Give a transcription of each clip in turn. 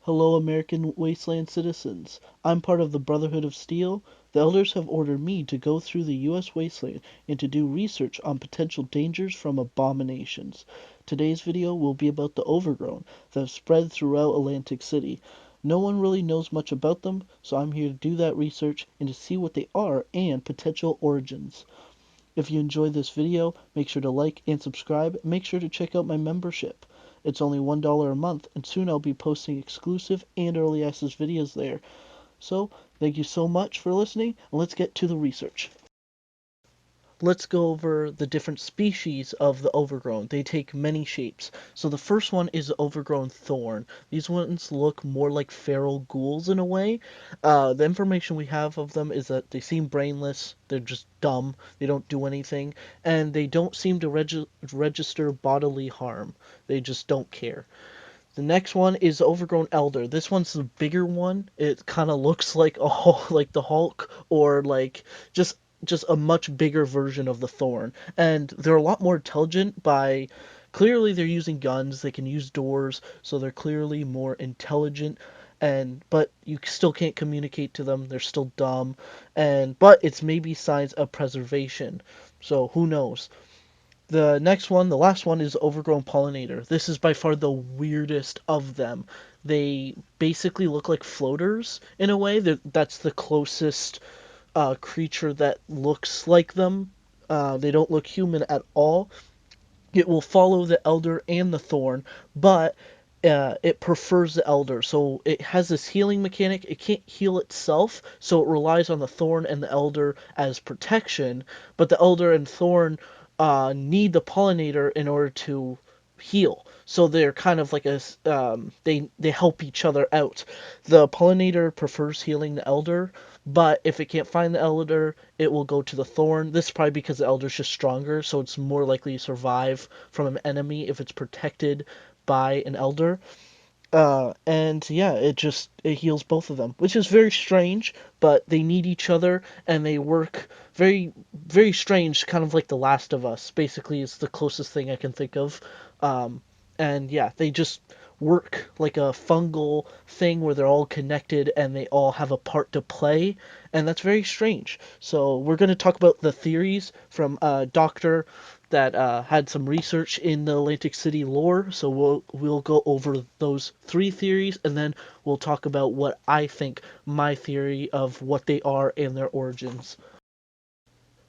Hello, American wasteland citizens. I'm part of the Brotherhood of Steel. The elders have ordered me to go through the U.S. wasteland and to do research on potential dangers from abominations. Today's video will be about the overgrown that have spread throughout Atlantic City. No one really knows much about them, so I'm here to do that research and to see what they are and potential origins. If you enjoyed this video, make sure to like and subscribe. Make sure to check out my membership. It's only $1 a month, and soon I'll be posting exclusive and early access videos there. So, thank you so much for listening, and let's get to the research. Let's go over the different species of the overgrown. They take many shapes. So the first one is the overgrown thorn. These ones look more like feral ghouls in a way. The information we have of them is that they seem brainless, they're just dumb, they don't do anything, and they don't seem to register bodily harm. They just don't care. The next one is overgrown elder. This one's the bigger one. It kind of looks like like the Hulk, or like just just a much bigger version of the Thorn. And they're a lot more intelligent by clearly they're using guns, they can use doors, so they're clearly more intelligent, and but you still can't communicate to them. They're still dumb, and but it's maybe signs of preservation. So who knows? The next one, the last one, is overgrown pollinator. This is by far the weirdest of them. They basically look like floaters in a way. That's the closest creature that looks like them. They don't look human at all. It will follow the elder and the thorn, but it prefers the elder. So it has this healing mechanic. It can't heal itself, so it relies on the thorn and the elder as protection. But the elder and thorn need the pollinator in order to heal. So they're kind of like they help each other out. The pollinator prefers healing the elder, but if it can't find the elder, it will go to the thorn. This is probably because the elder's just stronger, so it's more likely to survive from an enemy if it's protected by an elder. And yeah, it heals both of them, which is very strange, but they need each other and they work very strange, kind of like The Last of Us. Basically, is the closest thing I can think of. Um, and yeah, they just work like a fungal thing where they're all connected and they all have a part to play, and that's very strange. So we're going to talk about the theories from Doctor that had some research in the Atlantic City lore. So we'll go over those three theories, and then we'll talk about what I think my theory of what they are and their origins.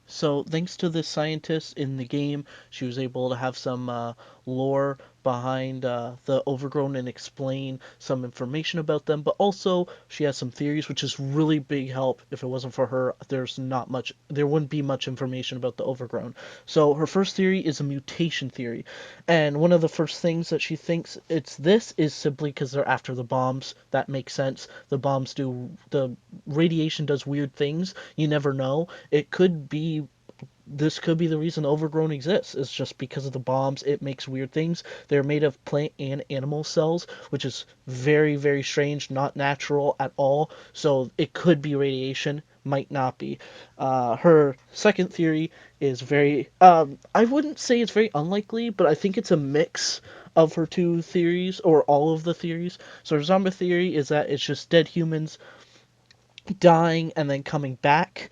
So thanks to this scientist in the game, she was able to have some lore behind the overgrown and explain some information about them. But also she has some theories, which is really big help. If it wasn't for her, there wouldn't be much information about the overgrown. So her first theory is a mutation theory, and one of the first things that she thinks it's this is simply because they're after the bombs. That makes sense. The radiation does weird things. You never know. This could be the reason overgrown exists. It's just because of the bombs. It makes weird things. They're made of plant and animal cells, which is very strange, not natural at all. So it could be radiation, might not be. Her second theory is very I wouldn't say it's very unlikely, but I think it's a mix of her two theories, or all of the theories. So her zombie theory is that it's just dead humans dying and then coming back.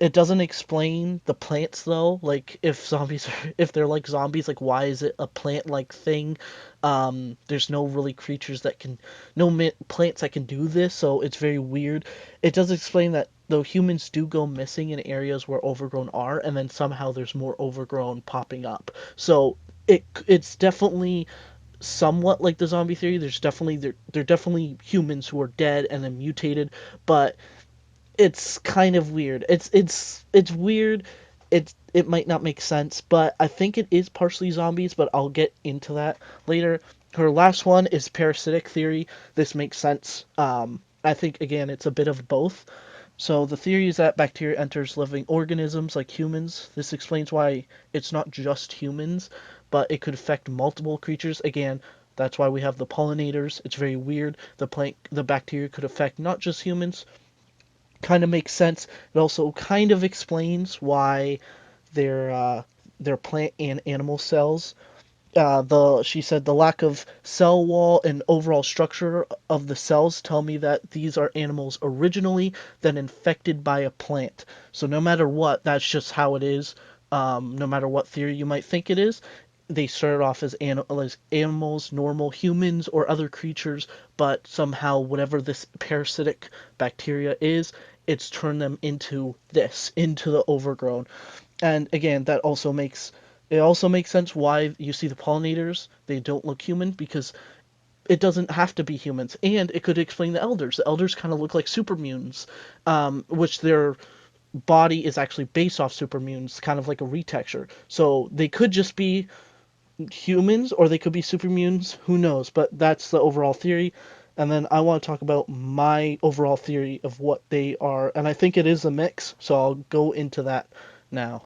It doesn't explain the plants though. Like if they're like zombies, like why is it a plant-like thing? There's no really creatures that can, plants that can do this, so it's very weird. It does explain that though humans do go missing in areas where overgrown are, and then somehow there's more overgrown popping up. So it's definitely somewhat like the zombie theory. They're definitely humans who are dead and then mutated, but it's kind of weird. It's weird. It might not make sense, but I think it is partially zombies, but I'll get into that later. Her last one is parasitic theory. This makes sense. I think again it's a bit of both. So the theory is that bacteria enters living organisms like humans. This explains why it's not just humans, but it could affect multiple creatures. Again, that's why we have the pollinators. It's very weird. The bacteria could affect not just humans. Kind of makes sense. It also kind of explains why they're plant and animal cells. The she said the lack of cell wall and overall structure of the cells tell me that these are animals originally, then infected by a plant. So no matter what, that's just how it is. No matter what theory you might think it is, they started off as animals, normal humans, or other creatures, but somehow whatever this parasitic bacteria is, it's turned them into the overgrown. And again, it also makes sense why you see the pollinators, they don't look human because it doesn't have to be humans. And it could explain the elders. The elders kind of look like super mutants, which their body is actually based off super mutants, kind of like a retexture. So they could just be humans or they could be super mutants, who knows? But that's the overall theory. And then I want to talk about my overall theory of what they are. And I think it is a mix, so I'll go into that now.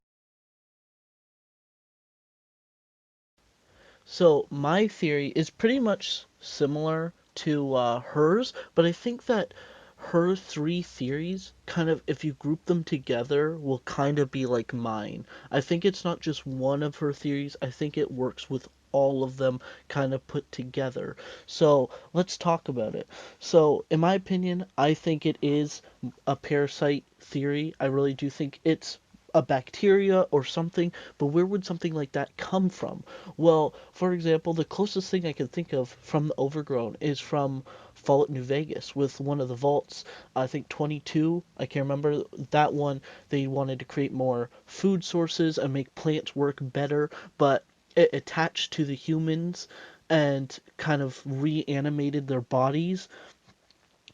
So my theory is pretty much similar to hers, but I think that her three theories kind of, if you group them together, will kind of be like mine. I think it's not just one of her theories, I think it works with all of them kind of put together. So let's talk about it. So, in my opinion, I think it is a parasite theory. I really do think it's a bacteria or something, but where would something like that come from? Well, for example, the closest thing I can think of from the overgrown is from Fallout New Vegas with one of the vaults, I think 22, I can't remember that one. They wanted to create more food sources and make plants work better, but it attached to the humans and kind of reanimated their bodies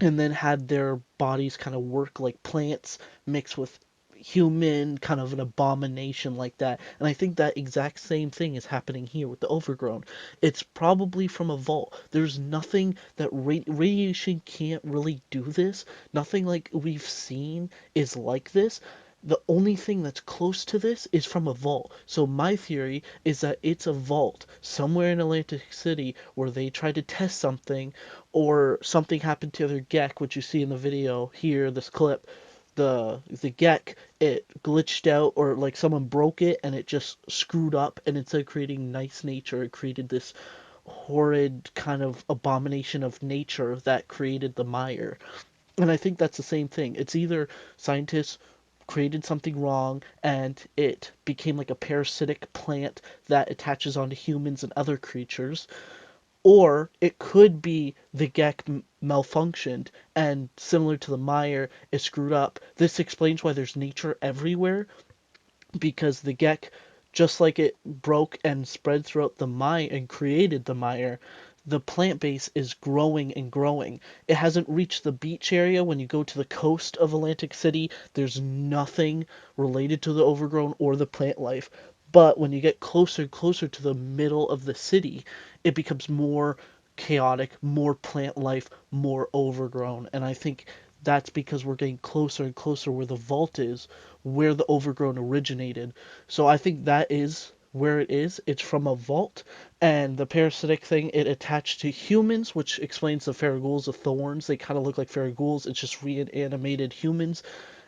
and then had their bodies kind of work like plants mixed with human, kind of an abomination like that. And I think that exact same thing is happening here with the overgrown. It's probably from a vault. There's nothing that radiation can't really do this. Nothing like we've seen is like this. The only thing that's close to this is from a vault. So my theory is that it's a vault somewhere in Atlantic City where they tried to test something or something happened to their Gek, which you see in the video here, this clip. The Gek, it glitched out or like someone broke it and it just screwed up, and instead of creating nice nature, it created this horrid kind of abomination of nature that created the mire. And I think that's the same thing. It's either scientists created something wrong and it became like a parasitic plant that attaches onto humans and other creatures, or it could be the Gek malfunctioned and similar to the mire, it screwed up. This explains why there's nature everywhere, because the Gek, just like it broke and spread throughout the mire and created the mire, the plant base is growing and growing. It hasn't reached the beach area. When you go to the coast of Atlantic City, there's nothing related to the overgrown or the plant life. But when you get closer and closer to the middle of the city, it becomes more chaotic, more plant life, more overgrown. And I think that's because we're getting closer and closer where the vault is, where the overgrown originated. So I think that is where it is. It's from a vault, and the parasitic thing, it attached to humans, which explains the Farragools of Thorns. They kind of look like Farragools. It's just reanimated humans.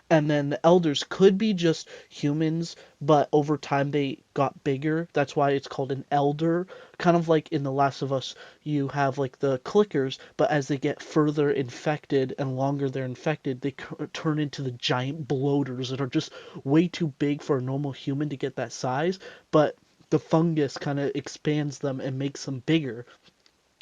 And then the elders could be just humans, but over time they got bigger. That's why it's called an elder. Kind of like in The Last of Us, you have like the clickers, but as they get further infected and longer they're infected, they turn into the giant bloaters that are just way too big for a normal human to get that size. But the fungus kind of expands them and makes them bigger.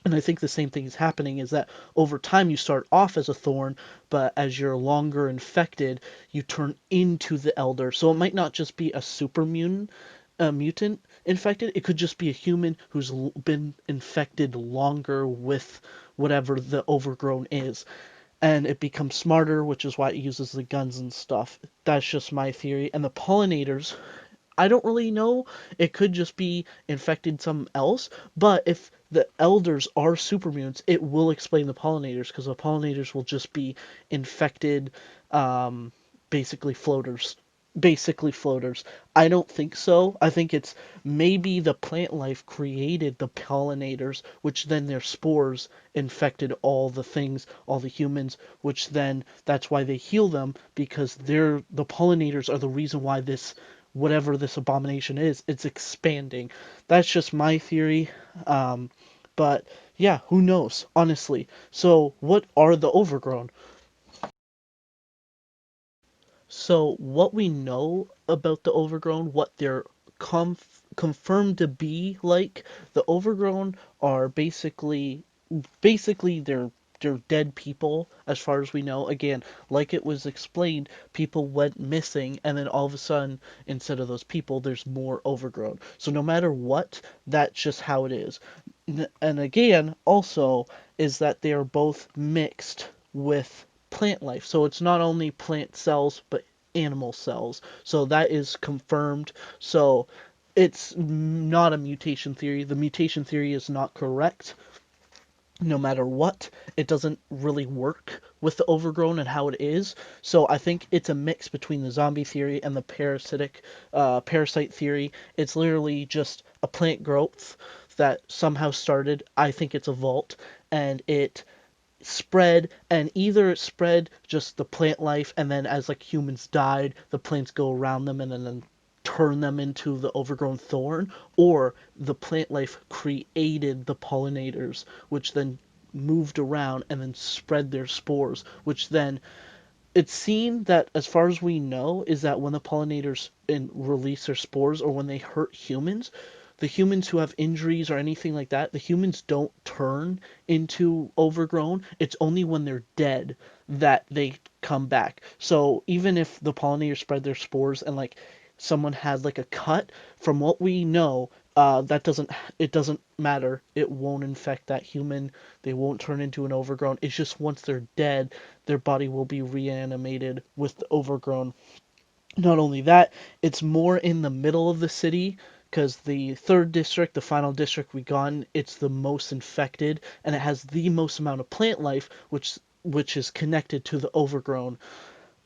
And I think the same thing is happening, is that over time you start off as a thorn, but as you're longer infected, you turn into the elder. So it might not just be a super mutant, infected. It could just be a human who's been infected longer with whatever the overgrown is. And it becomes smarter, which is why it uses the guns and stuff. That's just my theory. And the pollinators, I don't really know. It could just be infected something else. But if the elders are super mutants, it will explain the pollinators, because the pollinators will just be infected, um, basically floaters. Basically floaters. I don't think so. I think it's maybe the plant life created the pollinators, which then their spores infected all the things, all the humans, which then that's why they heal them, because the pollinators are the reason why this whatever this abomination is, it's expanding. That's just my theory. Um, but yeah, who knows, honestly. So, what are the overgrown? So, what we know about the overgrown, what they're confirmed to be like, the overgrown are basically they're dead people as far as we know. Again, like it was explained, people went missing and then all of a sudden instead of those people there's more overgrown. So no matter what, that's just how it is. And again, also is that they are both mixed with plant life. So it's not only plant cells but animal cells. So that is confirmed. So it's not a mutation theory. The mutation theory is not correct no matter what. It doesn't really work with the overgrown and how it is. So I think it's a mix between the zombie theory and the parasite theory. It's literally just a plant growth that somehow started. I think it's a vault, and it spread, and either it spread just the plant life and then as like humans died the plants go around them and then turn them into the overgrown thorn, or the plant life created the pollinators which then moved around and then spread their spores, which then it's seen that as far as we know is that when the pollinators release their spores or when they hurt humans, the humans who have injuries or anything like that, the humans don't turn into overgrown. It's only when they're dead that they come back. So even if the pollinators spread their spores and like someone has like a cut, from what we know, that doesn't matter. It won't infect that human. They won't turn into an overgrown. It's just once they're dead, their body will be reanimated with the overgrown. Not only that, it's more in the middle of the city because the third district, the final district we got in, it's the most infected and it has the most amount of plant life, which is connected to the overgrown.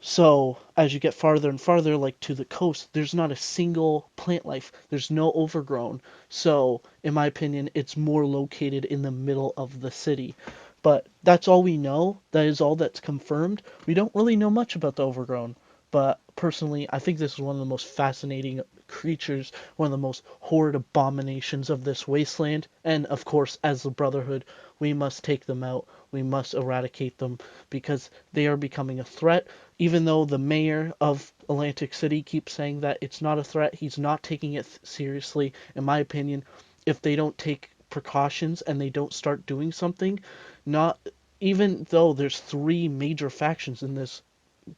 So as you get farther and farther, like to the coast, there's not a single plant life. There's no overgrown. So in my opinion, it's more located in the middle of the city. But that's all we know. That is all that's confirmed. We don't really know much about the overgrown. But personally, I think this is one of the most fascinating creatures, one of the most horrid abominations of this wasteland. And of course, as the Brotherhood, we must take them out. We must eradicate them because they are becoming a threat. Even though the mayor of Atlantic City keeps saying that it's not a threat, he's not taking it seriously. In my opinion, if they don't take precautions and they don't start doing something, not even though there's three major factions in this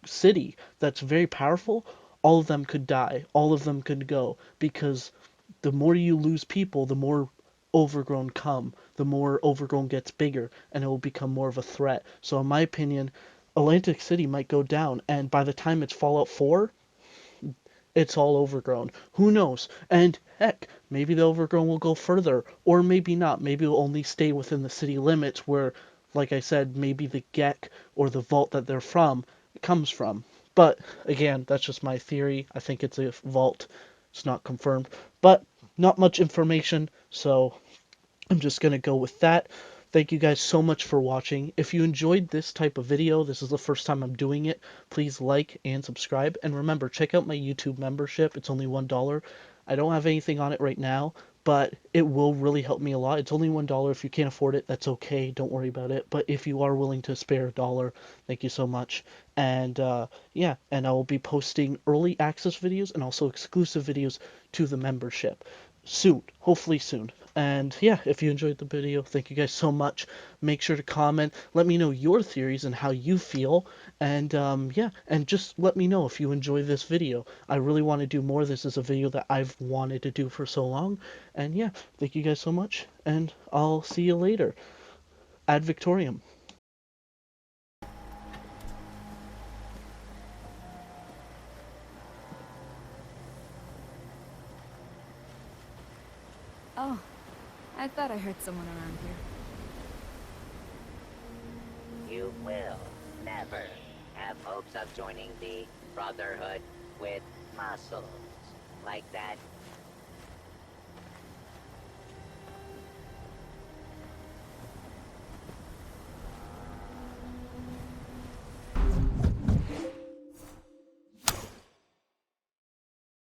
city that's very powerful, all of them could die. All of them could go because the more you lose people, the more overgrown come. The more overgrown gets bigger and it will become more of a threat. So in my opinion, Atlantic City might go down and by the time it's Fallout 4, it's all overgrown. Who knows? And heck, maybe the overgrown will go further, or maybe not. Maybe it'll only stay within the city limits where, like I said, maybe the Gek or the vault that they're from comes from. But again, that's just my theory. I think it's a vault. It's not confirmed. But not much information, so I'm just going to go with that. Thank you guys so much for watching. If you enjoyed this type of video, this is the first time I'm doing it, please like and subscribe. And remember, check out my YouTube membership. It's only $1. I don't have anything on it right now, but it will really help me a lot. It's only $1. If you can't afford it, that's okay. Don't worry about it. But if you are willing to spare a dollar, thank you so much. And yeah, and I will be posting early access videos and also exclusive videos to the membership soon, hopefully soon. And yeah, if you enjoyed the video, thank you guys so much. Make sure to comment, let me know your theories and how you feel, and yeah, and just let me know if you enjoy this video. I really want to do more. This is a video that I've wanted to do for so long. And yeah, thank you guys so much, and I'll see you later. Ad Victorium. Oh, I thought I heard someone around here. You will never have hopes of joining the Brotherhood with muscles like that